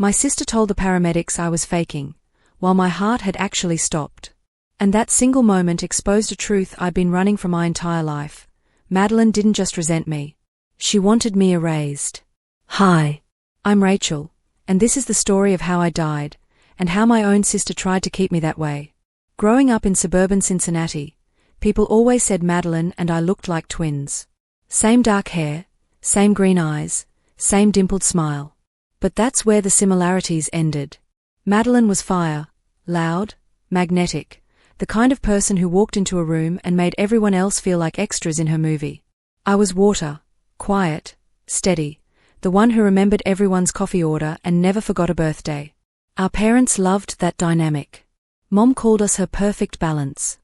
My sister told the paramedics I was faking, while my heart had actually stopped. And that single moment exposed a truth I'd been running from my entire life. Madeline didn't just resent me. She wanted me erased. Hi. I'm Rachel, and this is the story of how I died, and how my own sister tried to keep me that way. Growing up in suburban Cincinnati, people always said Madeline and I looked like twins. Same dark hair, same green eyes, same dimpled smile. But that's where the similarities ended. Madeline was fire, loud, magnetic, the kind of person who walked into a room and made everyone else feel like extras in her movie. I was water, quiet, steady, the one who remembered everyone's coffee order and never forgot a birthday. Our parents loved that dynamic. Mom called us her perfect balance.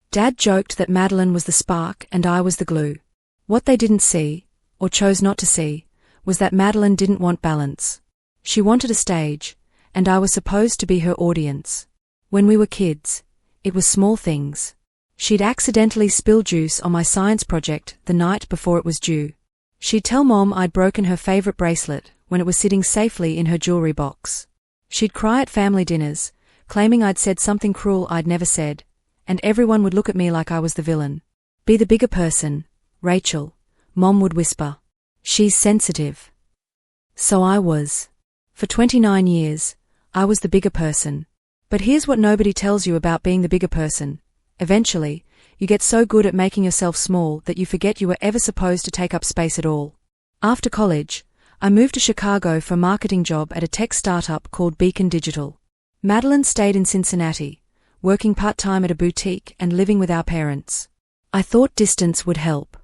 Dad joked that Madeline was the spark and I was the glue. What they didn't see, or chose not to see, was that Madeline didn't want balance. She wanted a stage, and I was supposed to be her audience. When we were kids, it was small things. She'd accidentally spill juice on my science project the night before it was due. She'd tell Mom I'd broken her favorite bracelet when it was sitting safely in her jewelry box. She'd cry at family dinners, claiming I'd said something cruel I'd never said, and everyone would look at me like I was the villain. Be the bigger person, Rachel, Mom would whisper. She's sensitive. So I was. For 29 years, I was the bigger person. But here's what nobody tells you about being the bigger person. Eventually, you get so good at making yourself small that you forget you were ever supposed to take up space at all. After college, I moved to Chicago for a marketing job at a tech startup called Beacon Digital. Madeline stayed in Cincinnati, working part-time at a boutique and living with our parents. I thought distance would help.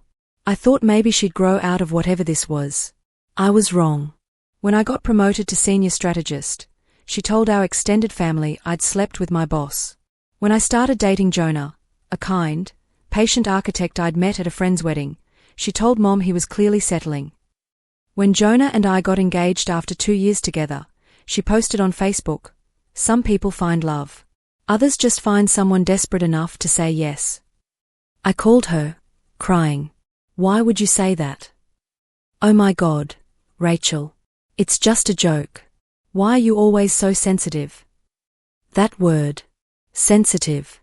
I thought maybe she'd grow out of whatever this was. I was wrong. When I got promoted to senior strategist, she told our extended family I'd slept with my boss. When I started dating Jonah, a kind, patient architect I'd met at a friend's wedding, she told Mom he was clearly settling. When Jonah and I got engaged after 2 years together, she posted on Facebook, "Some people find love. Others just find someone desperate enough to say yes." I called her, crying. "Why would you say that?" "Oh my God, Rachel. It's just a joke. Why are you always so sensitive?" That word. Sensitive.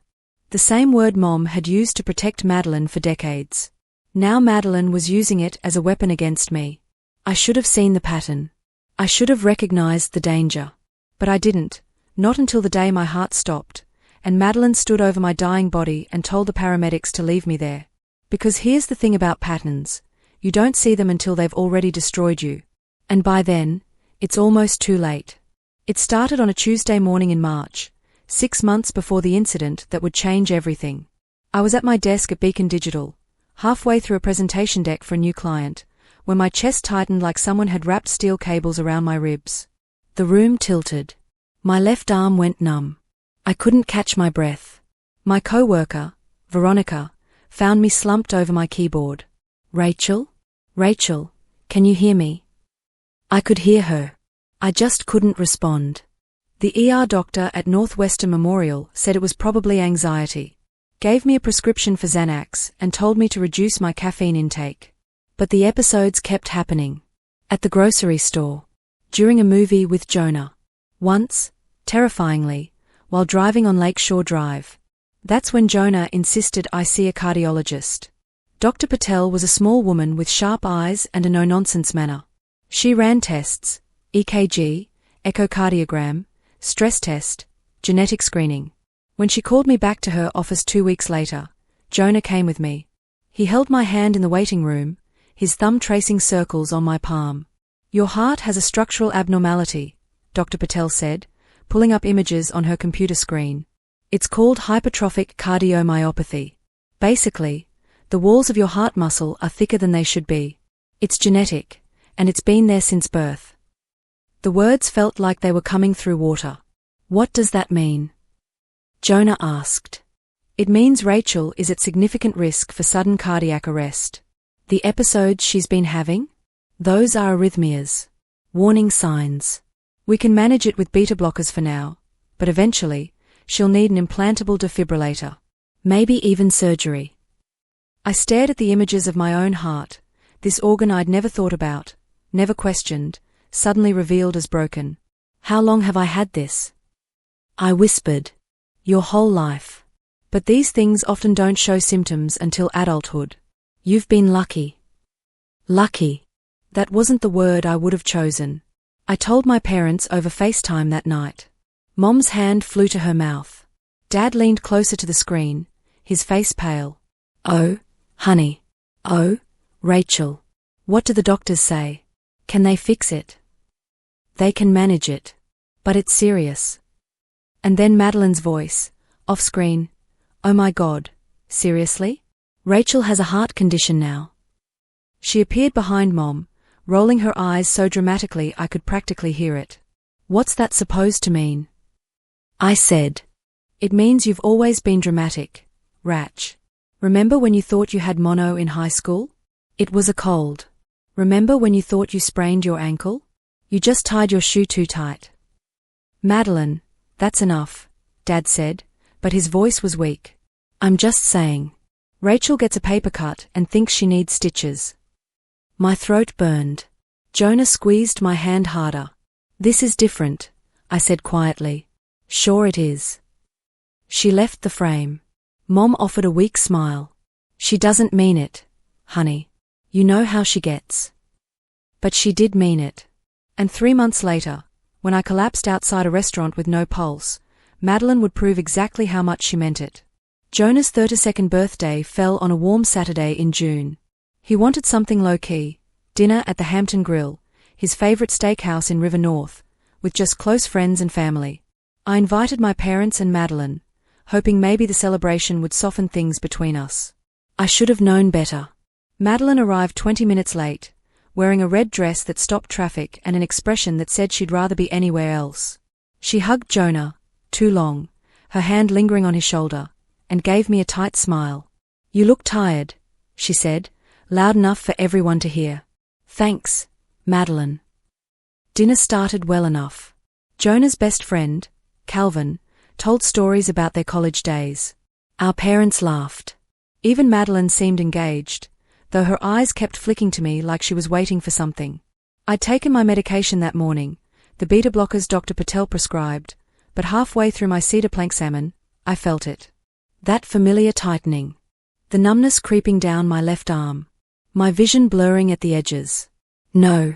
The same word Mom had used to protect Madeline for decades. Now Madeline was using it as a weapon against me. I should have seen the pattern. I should have recognized the danger. But I didn't, not until the day my heart stopped, and Madeline stood over my dying body and told the paramedics to leave me there. Because here's the thing about patterns. You don't see them until they've already destroyed you. And by then, it's almost too late. It started on a Tuesday morning in March, 6 months before the incident that would change everything. I was at my desk at Beacon Digital, halfway through a presentation deck for a new client, when my chest tightened like someone had wrapped steel cables around my ribs. The room tilted. My left arm went numb. I couldn't catch my breath. My coworker, Veronica, found me slumped over my keyboard. "Rachel? Rachel, can you hear me?" I could hear her. I just couldn't respond. The ER doctor at Northwestern Memorial said it was probably anxiety. Gave me a prescription for Xanax and told me to reduce my caffeine intake. But the episodes kept happening. At the grocery store. During a movie with Jonah. Once, terrifyingly, while driving on Lakeshore Drive. That's when Jonah insisted I see a cardiologist. Dr. Patel was a small woman with sharp eyes and a no-nonsense manner. She ran tests, EKG, echocardiogram, stress test, genetic screening. When she called me back to her office 2 weeks later, Jonah came with me. He held my hand in the waiting room, his thumb tracing circles on my palm. "Your heart has a structural abnormality," Dr. Patel said, pulling up images on her computer screen. "It's called hypertrophic cardiomyopathy. Basically, the walls of your heart muscle are thicker than they should be. It's genetic, and it's been there since birth." The words felt like they were coming through water. "What does that mean?" Jonah asked. "It means Rachel is at significant risk for sudden cardiac arrest. The episodes she's been having? Those are arrhythmias. Warning signs. We can manage it with beta blockers for now, but eventually, she'll need an implantable defibrillator. Maybe even surgery." I stared at the images of my own heart, this organ I'd never thought about, never questioned, suddenly revealed as broken. How long have I had this? I whispered. Your whole life. But these things often don't show symptoms until adulthood. You've been lucky. Lucky. That wasn't the word I would have chosen. I told my parents over FaceTime that night. Mom's hand flew to her mouth. Dad leaned closer to the screen, his face pale. Oh, honey. Oh, Rachel. What do the doctors say? Can they fix it? They can manage it. But it's serious. And then Madeline's voice, off-screen. Oh my God, seriously? Rachel has a heart condition now. She appeared behind Mom, rolling her eyes so dramatically I could practically hear it. What's that supposed to mean? I said. It means you've always been dramatic, Rach. Remember when you thought you had mono in high school? It was a cold. Remember when you thought you sprained your ankle? You just tied your shoe too tight. Madeline, that's enough, Dad said, but his voice was weak. I'm just saying. Rachel gets a paper cut and thinks she needs stitches. My throat burned. Jonah squeezed my hand harder. This is different, I said quietly. Sure it is. She left the frame. Mom offered a weak smile. She doesn't mean it, honey. You know how she gets. But she did mean it. And 3 months later, when I collapsed outside a restaurant with no pulse, Madeline would prove exactly how much she meant it. Jonah's 32nd birthday fell on a warm Saturday in June. He wanted something low-key, dinner at the Hampton Grill, his favorite steakhouse in River North, with just close friends and family. I invited my parents and Madeline, hoping maybe the celebration would soften things between us. I should have known better. Madeline arrived 20 minutes late, wearing a red dress that stopped traffic and an expression that said she'd rather be anywhere else. She hugged Jonah, too long, her hand lingering on his shoulder, and gave me a tight smile. You look tired, she said, loud enough for everyone to hear. Thanks, Madeline. Dinner started well enough. Jonah's best friend, Calvin, told stories about their college days. Our parents laughed. Even Madeline seemed engaged, though her eyes kept flicking to me like she was waiting for something. I'd taken my medication that morning, the beta blockers Dr. Patel prescribed, but halfway through my cedar plank salmon, I felt it. That familiar tightening. The numbness creeping down my left arm. My vision blurring at the edges. No.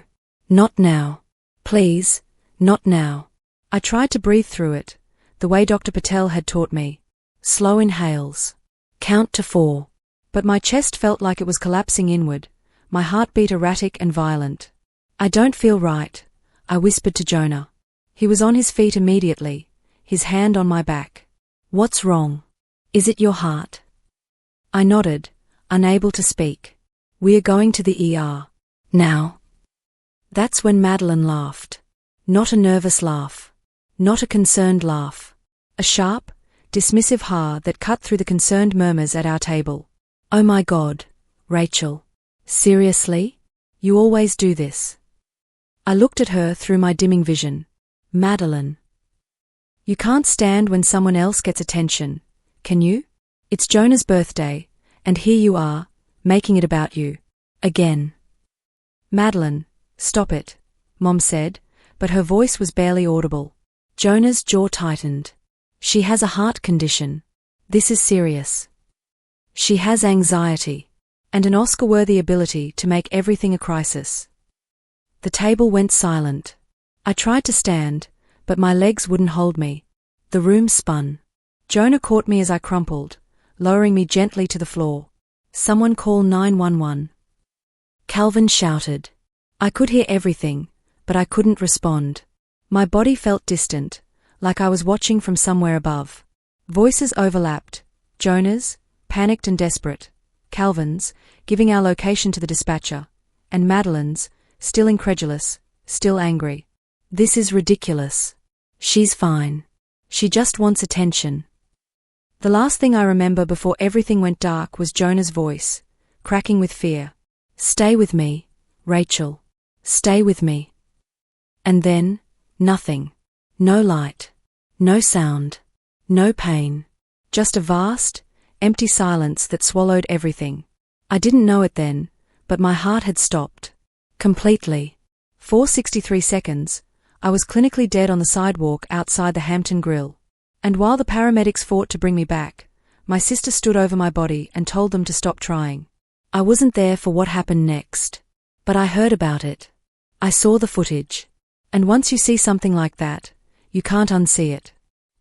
Not now. Please, not now. I tried to breathe through it, the way Dr. Patel had taught me. Slow inhales. Count to 4. But my chest felt like it was collapsing inward, my heartbeat erratic and violent. I don't feel right, I whispered to Jonah. He was on his feet immediately, his hand on my back. What's wrong? Is it your heart? I nodded, unable to speak. We are going to the ER. Now. That's when Madeline laughed. Not a nervous laugh. Not a concerned laugh. A sharp, dismissive ha that cut through the concerned murmurs at our table. Oh my God, Rachel. Seriously? You always do this. I looked at her through my dimming vision. Madeline. You can't stand when someone else gets attention, can you? It's Jonah's birthday, and here you are, making it about you. Again. Madeline, stop it, Mom said, but her voice was barely audible. Jonah's jaw tightened. She has a heart condition. This is serious. She has anxiety, and an Oscar-worthy ability to make everything a crisis. The table went silent. I tried to stand, but my legs wouldn't hold me. The room spun. Jonah caught me as I crumpled, lowering me gently to the floor. Someone call 911. Calvin shouted. I could hear everything, but I couldn't respond. My body felt distant, like I was watching from somewhere above. Voices overlapped. Jonah's, panicked and desperate. Calvin's, giving our location to the dispatcher. And Madeline's, still incredulous, still angry. This is ridiculous. She's fine. She just wants attention. The last thing I remember before everything went dark was Jonah's voice, cracking with fear. Stay with me, Rachel. Stay with me. And then, nothing. No light. No sound. No pain. Just a vast, empty silence that swallowed everything. I didn't know it then, but my heart had stopped. Completely. For 63 seconds, I was clinically dead on the sidewalk outside the Hampton Grill. And while the paramedics fought to bring me back, my sister stood over my body and told them to stop trying. I wasn't there for what happened next. But I heard about it. I saw the footage. And once you see something like that, you can't unsee it.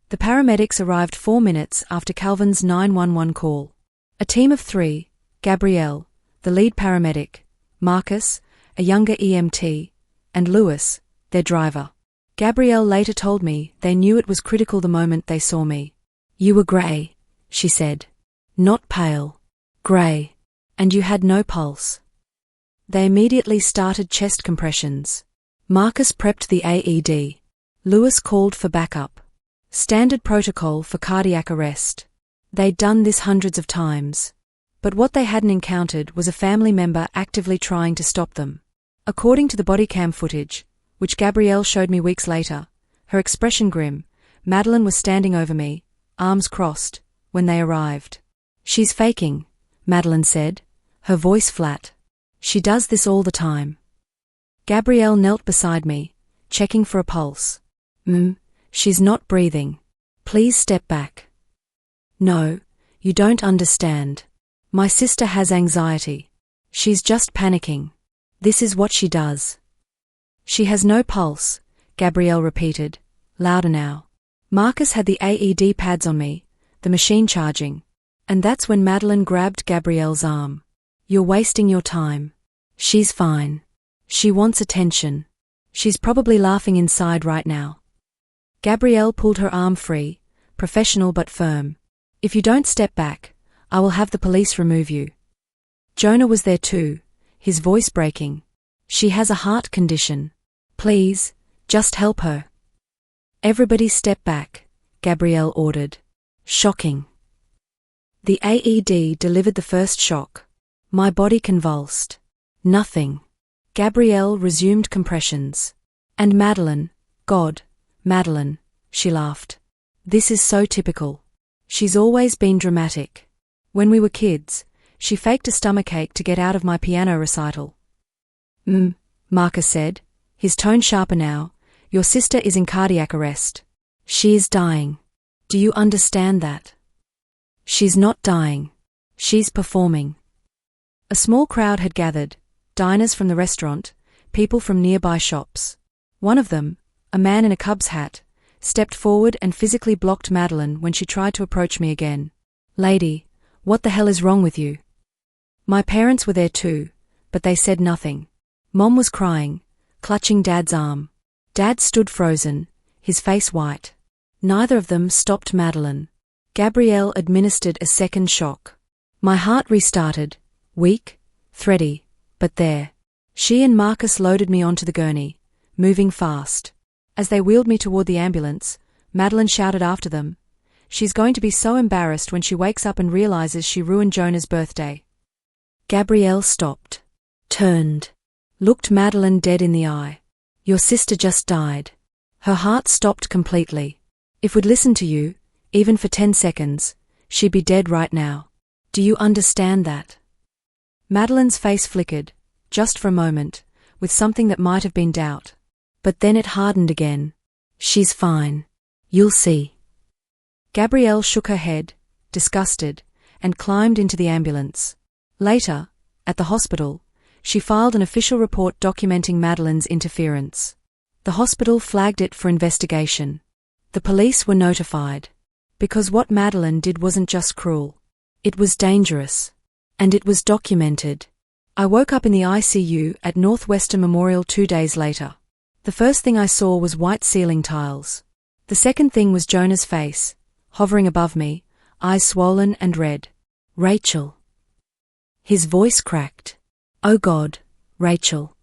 The paramedics arrived 4 minutes after Calvin's 911 call. A team of 3, Gabrielle, the lead paramedic, Marcus, a younger EMT, and Lewis, their driver. Gabrielle later told me they knew it was critical the moment they saw me. "You were grey," she said. "Not pale. Grey. And you had no pulse." They immediately started chest compressions. Marcus prepped the AED. Lewis called for backup. Standard protocol for cardiac arrest. They'd done this hundreds of times. But what they hadn't encountered was a family member actively trying to stop them. According to the body cam footage, which Gabrielle showed me weeks later, her expression grim, Madeline was standing over me, arms crossed, when they arrived. "She's faking," Madeline said, her voice flat. "She does this all the time." Gabrielle knelt beside me, checking for a pulse. She's not breathing. Please step back." "No, you don't understand. My sister has anxiety. She's just panicking. This is what she does." "She has no pulse," Gabrielle repeated, louder now. Marcus had the AED pads on me, the machine charging. And that's when Madeline grabbed Gabrielle's arm. "You're wasting your time. She's fine. She wants attention. She's probably laughing inside right now." Gabrielle pulled her arm free, professional but firm. "If you don't step back, I will have the police remove you." Jonah was there too, his voice breaking. "She has a heart condition. Please, just help her." "Everybody step back," Gabrielle ordered. Shocking. The AED delivered the first shock. My body convulsed. Nothing. Gabrielle resumed compressions. "And Madeline, God, Madeline," she laughed. "This is so typical. She's always been dramatic. When we were kids, she faked a stomachache to get out of my piano recital." Marcus said, his tone sharper now. "Your sister is in cardiac arrest. She is dying. Do you understand that?" "She's not dying. She's performing." A small crowd had gathered, diners from the restaurant, people from nearby shops. One of them, a man in a Cubs hat, stepped forward and physically blocked Madeline when she tried to approach me again. "Lady, what the hell is wrong with you?" My parents were there too, but they said nothing. Mom was crying, clutching Dad's arm. Dad stood frozen, his face white. Neither of them stopped Madeline. Gabrielle administered a second shock. My heart restarted, weak, thready, but there. She and Marcus loaded me onto the gurney, moving fast. As they wheeled me toward the ambulance, Madeline shouted after them, "She's going to be so embarrassed when she wakes up and realizes she ruined Jonah's birthday." Gabrielle stopped, turned, looked Madeline dead in the eye. "Your sister just died." Her heart stopped completely. "If we'd listened to you, even for 10 seconds, she'd be dead right now. Do you understand that?" Madeline's face flickered, just for a moment, with something that might have been doubt. But then it hardened again. "She's fine. You'll see." Gabrielle shook her head, disgusted, and climbed into the ambulance. Later, at the hospital, she filed an official report documenting Madeline's interference. The hospital flagged it for investigation. The police were notified. Because what Madeline did wasn't just cruel. It was dangerous. And it was documented. I woke up in the ICU at Northwestern Memorial 2 days later. The first thing I saw was white ceiling tiles. The second thing was Jonah's face, hovering above me, eyes swollen and red. "Rachel." His voice cracked. "Oh God, Rachel."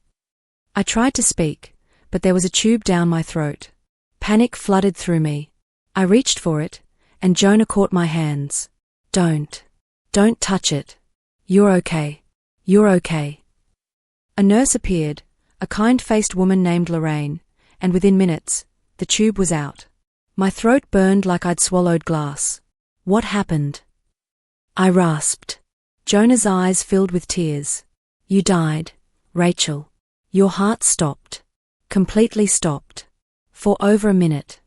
I tried to speak, but there was a tube down my throat. Panic flooded through me. I reached for it, and Jonah caught my hands. Don't touch it. You're okay. You're okay." A nurse appeared, a kind-faced woman named Lorraine, and within minutes, the tube was out. My throat burned like I'd swallowed glass. "What happened?" I rasped. Jonah's eyes filled with tears. "You died, Rachel. Your heart stopped. Completely stopped." For over a minute.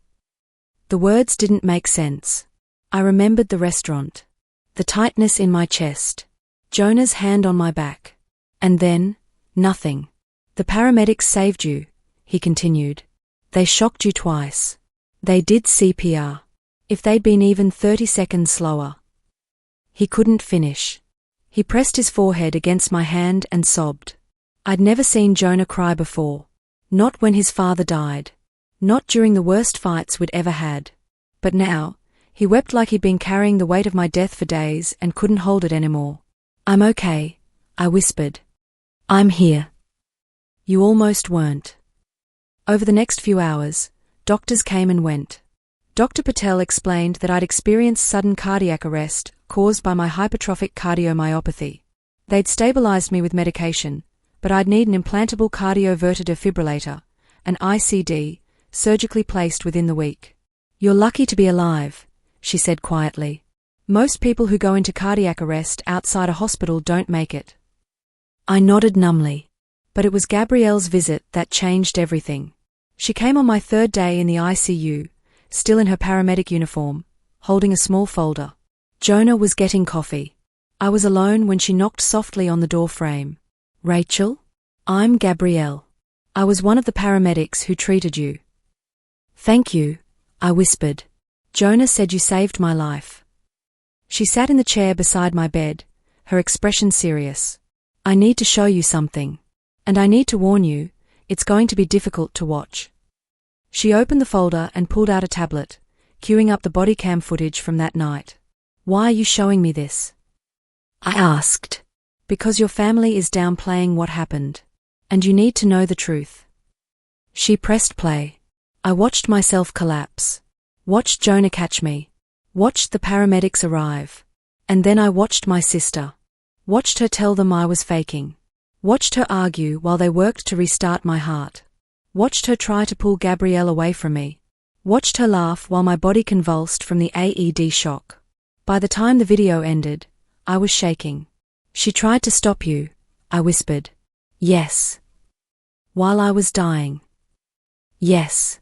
The words didn't make sense. I remembered the restaurant. The tightness in my chest. Jonah's hand on my back. And then, nothing. The paramedics saved you, he continued. They shocked you twice. They did CPR. If they'd been even 30 seconds slower. He couldn't finish. He pressed his forehead against my hand and sobbed. I'd never seen Jonah cry before. Not when his father died. Not during the worst fights we'd ever had. But now, he wept like he'd been carrying the weight of my death for days and couldn't hold it anymore. I'm okay, I whispered. I'm here. You almost weren't. Over the next few hours, doctors came and went. Dr. Patel explained that I'd experienced sudden cardiac arrest caused by my hypertrophic cardiomyopathy. They'd stabilized me with medication, but I'd need an implantable cardioverter defibrillator, an ICD, surgically placed within the week. You're lucky to be alive, she said quietly. Most people who go into cardiac arrest outside a hospital don't make it. I nodded numbly. But it was Gabrielle's visit that changed everything. She came on my third day in the ICU, still in her paramedic uniform, holding a small folder. Jonah was getting coffee. I was alone when she knocked softly on the door frame. Rachel? I'm Gabrielle. I was one of the paramedics who treated you. Thank you, I whispered. Jonah said you saved my life. She sat in the chair beside my bed, her expression serious. I need to show you something. And I need to warn you, it's going to be difficult to watch. She opened the folder and pulled out a tablet, queuing up the body cam footage from that night. Why are you showing me this? I asked. Because your family is downplaying what happened. And you need to know the truth. She pressed play. I watched myself collapse. Watched Jonah catch me. Watched the paramedics arrive. And then I watched my sister. Watched her tell them I was faking. Watched her argue while they worked to restart my heart. Watched her try to pull Gabrielle away from me. Watched her laugh while my body convulsed from the AED shock. By the time the video ended, I was shaking. She tried to stop you, I whispered. Yes. While I was dying. Yes.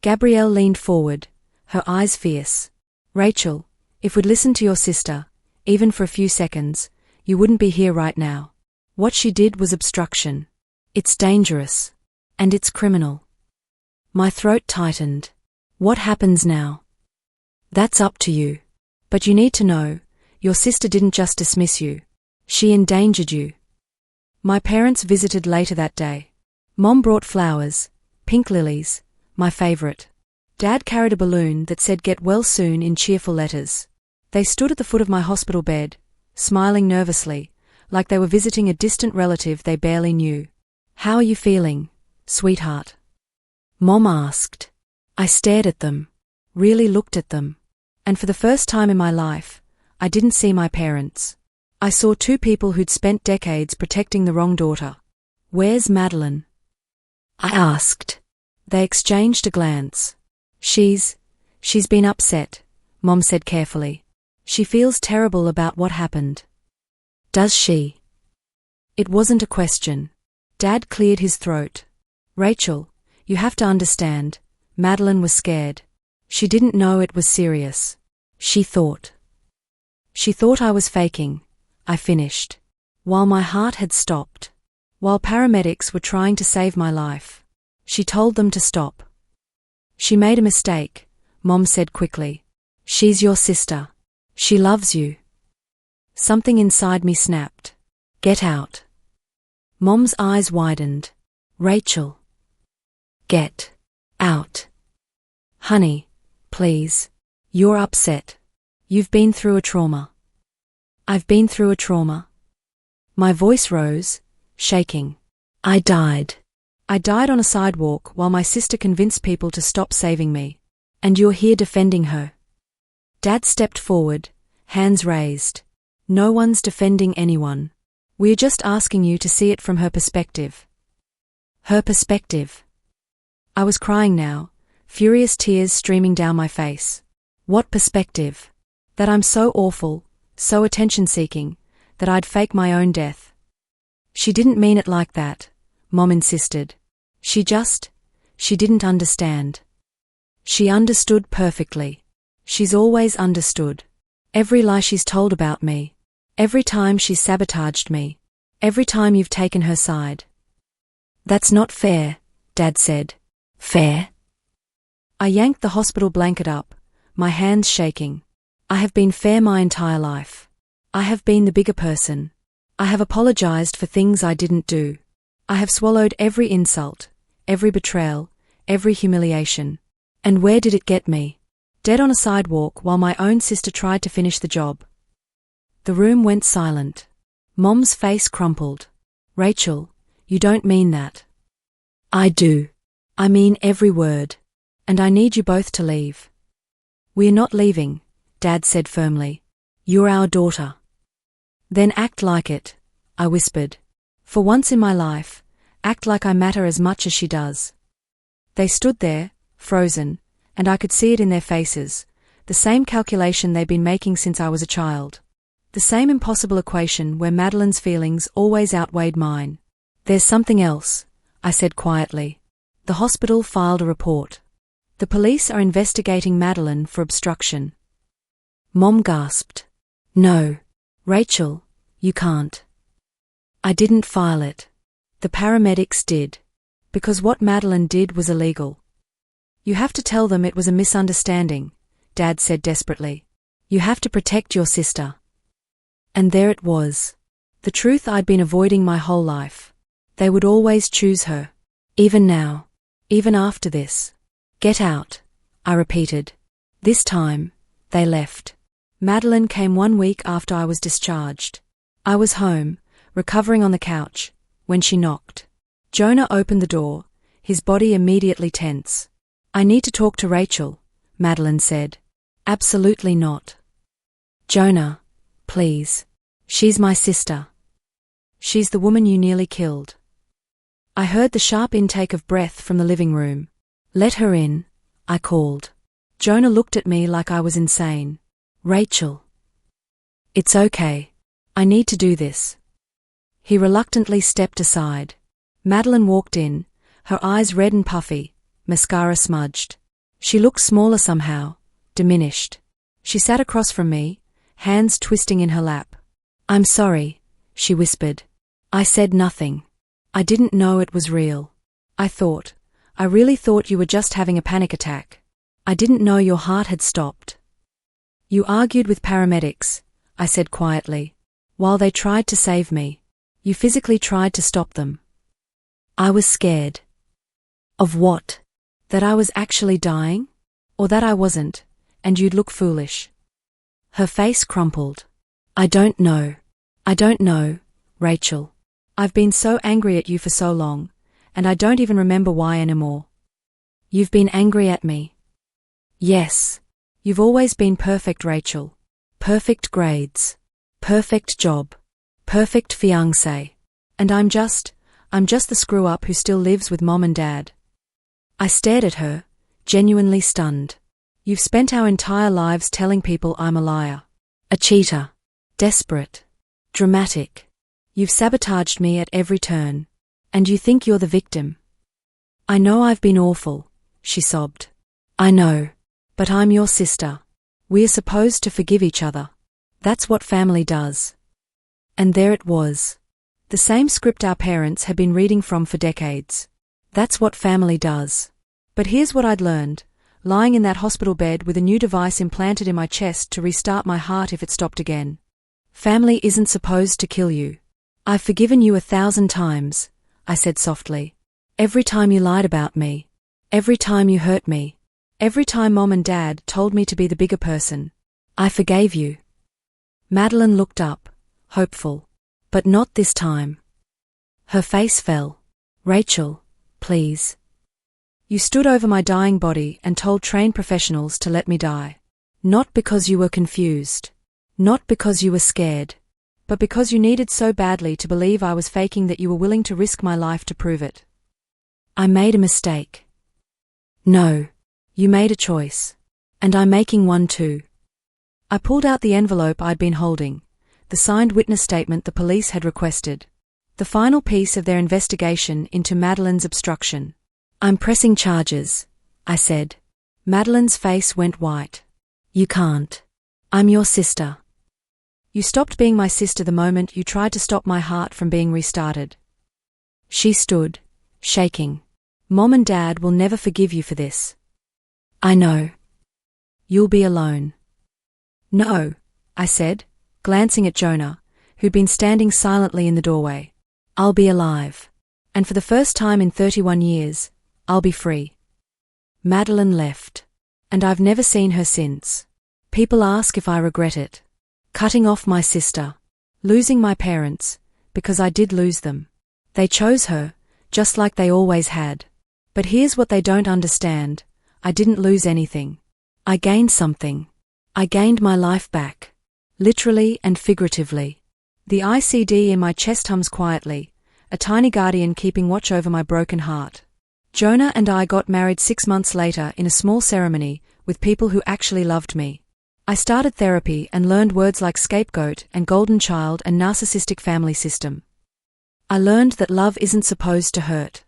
Gabrielle leaned forward, her eyes fierce. Rachel, if we'd listened to your sister, even for a few seconds, you wouldn't be here right now. What she did was obstruction. It's dangerous. And it's criminal. My throat tightened. What happens now? That's up to you. But you need to know, your sister didn't just dismiss you. She endangered you. My parents visited later that day. Mom brought flowers, pink lilies, my favorite. Dad carried a balloon that said get well soon in cheerful letters. They stood at the foot of my hospital bed, smiling nervously, like they were visiting a distant relative they barely knew. How are you feeling, sweetheart? Mom asked. I stared at them, really looked at them. And for the first time in my life, I didn't see my parents. I saw two people who'd spent decades protecting the wrong daughter. Where's Madeline? I asked. They exchanged a glance. She's been upset, Mom said carefully. She feels terrible about what happened. Does she? It wasn't a question. Dad cleared his throat. Rachel, you have to understand, Madeline was scared. She didn't know it was serious. She thought I was faking, I finished. While my heart had stopped. While paramedics were trying to save my life. She told them to stop. She made a mistake, Mom said quickly. She's your sister. She loves you. Something inside me snapped. Get out. Mom's eyes widened. Rachel. Get out. Honey, please. You're upset. You've been through a trauma. I've been through a trauma. My voice rose, shaking. I died. I died on a sidewalk while my sister convinced people to stop saving me. And you're here defending her. Dad stepped forward, hands raised. No one's defending anyone. We're just asking you to see it from her perspective. Her perspective. I was crying now, furious tears streaming down my face. What perspective? That I'm so awful, so attention-seeking, that I'd fake my own death. She didn't mean it like that, Mom insisted. She just She didn't understand. She understood perfectly. She's always understood. Every lie she's told about me. Every time she's sabotaged me. Every time you've taken her side. That's not fair, Dad said. Fair? I yanked the hospital blanket up, my hands shaking. I have been fair my entire life. I have been the bigger person. I have apologized for things I didn't do. I have swallowed every insult, every betrayal, every humiliation. And where did it get me? Dead on a sidewalk while my own sister tried to finish the job. The room went silent. Mom's face crumpled. Rachel, you don't mean that. I do. I mean every word. And I need you both to leave. We're not leaving, Dad said firmly. You're our daughter. Then act like it, I whispered. For once in my life, act like I matter as much as she does. They stood there, frozen, and I could see it in their faces, the same calculation they'd been making since I was a child. The same impossible equation where Madeline's feelings always outweighed mine. There's something else, I said quietly. The hospital filed a report. The police are investigating Madeline for obstruction. Mom gasped. No, Rachel, you can't. I didn't file it. The paramedics did. Because what Madeline did was illegal. You have to tell them it was a misunderstanding, Dad said desperately. You have to protect your sister. And there it was. The truth I'd been avoiding my whole life. They would always choose her. Even now. Even after this. Get out, I repeated. This time, they left. Madeline came 1 week after I was discharged. I was home, recovering on the couch, when she knocked. Jonah opened the door, his body immediately tense. I need to talk to Rachel, Madeline said. Absolutely not. Jonah, please. She's my sister. She's the woman you nearly killed. I heard the sharp intake of breath from the living room. Let her in, I called. Jonah looked at me like I was insane. Rachel. It's okay. I need to do this. He reluctantly stepped aside. Madeline walked in, her eyes red and puffy, mascara smudged. She looked smaller somehow, diminished. She sat across from me, hands twisting in her lap. I'm sorry, she whispered. I said nothing. I didn't know it was real. I really thought you were just having a panic attack. I didn't know your heart had stopped. You argued with paramedics, I said quietly. While they tried to save me, you physically tried to stop them. I was scared. Of what? That I was actually dying? Or that I wasn't, and you'd look foolish? Her face crumpled. I don't know. I don't know, Rachel. I've been so angry at you for so long, and I don't even remember why anymore. You've been angry at me. Yes. You've always been perfect, Rachel. Perfect grades. Perfect job. Perfect fiancé. And I'm just the screw-up who still lives with Mom and Dad. I stared at her, genuinely stunned. You've spent our entire lives telling people I'm a liar. A cheater. Desperate. Dramatic. You've sabotaged me at every turn. And you think you're the victim. I know I've been awful, she sobbed. I know. But I'm your sister. We're supposed to forgive each other. That's what family does. And there it was. The same script our parents had been reading from for decades. That's what family does. But here's what I'd learned, lying in that hospital bed with a new device implanted in my chest to restart my heart if it stopped again. Family isn't supposed to kill you. I've forgiven you 1,000 times, I said softly. Every time you lied about me. Every time you hurt me. Every time Mom and Dad told me to be the bigger person. I forgave you. Madeline looked up, hopeful. But not this time. Her face fell. Rachel, please. You stood over my dying body and told trained professionals to let me die. Not because you were confused. Not because you were scared. But because you needed so badly to believe I was faking that you were willing to risk my life to prove it. I made a mistake. No. You made a choice. And I'm making one too. I pulled out the envelope I'd been holding, the signed witness statement the police had requested. The final piece of their investigation into Madeline's obstruction. I'm pressing charges, I said. Madeline's face went white. You can't. I'm your sister. You stopped being my sister the moment you tried to stop my heart from being restarted. She stood, shaking. Mom and Dad will never forgive you for this. I know. You'll be alone. No, I said, glancing at Jonah, who'd been standing silently in the doorway. I'll be alive. And for the first time in 31 years, I'll be free. Madeline left. And I've never seen her since. People ask if I regret it. Cutting off my sister. Losing my parents, because I did lose them. They chose her, just like they always had. But here's what they don't understand. I didn't lose anything. I gained something. I gained my life back. Literally and figuratively. The ICD in my chest hums quietly, a tiny guardian keeping watch over my broken heart. Jonah and I got married 6 months later in a small ceremony with people who actually loved me. I started therapy and learned words like scapegoat and golden child and narcissistic family system. I learned that love isn't supposed to hurt.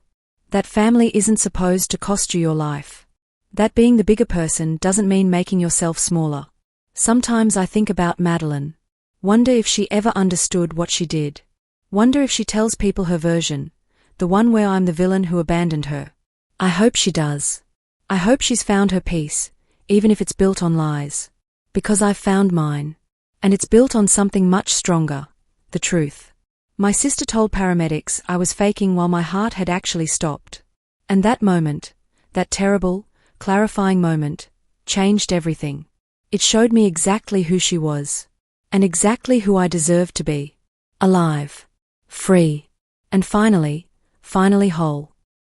That family isn't supposed to cost you your life. That being the bigger person doesn't mean making yourself smaller. Sometimes I think about Madeline. Wonder if she ever understood what she did. Wonder if she tells people her version, the one where I'm the villain who abandoned her. I hope she does. I hope she's found her peace, even if it's built on lies. Because I've found mine. And it's built on something much stronger, the truth. My sister told paramedics I was faking while my heart had actually stopped. And that moment, that terrible, clarifying moment, changed everything. It showed me exactly who she was. And exactly who I deserved to be. Alive. Free. And finally whole.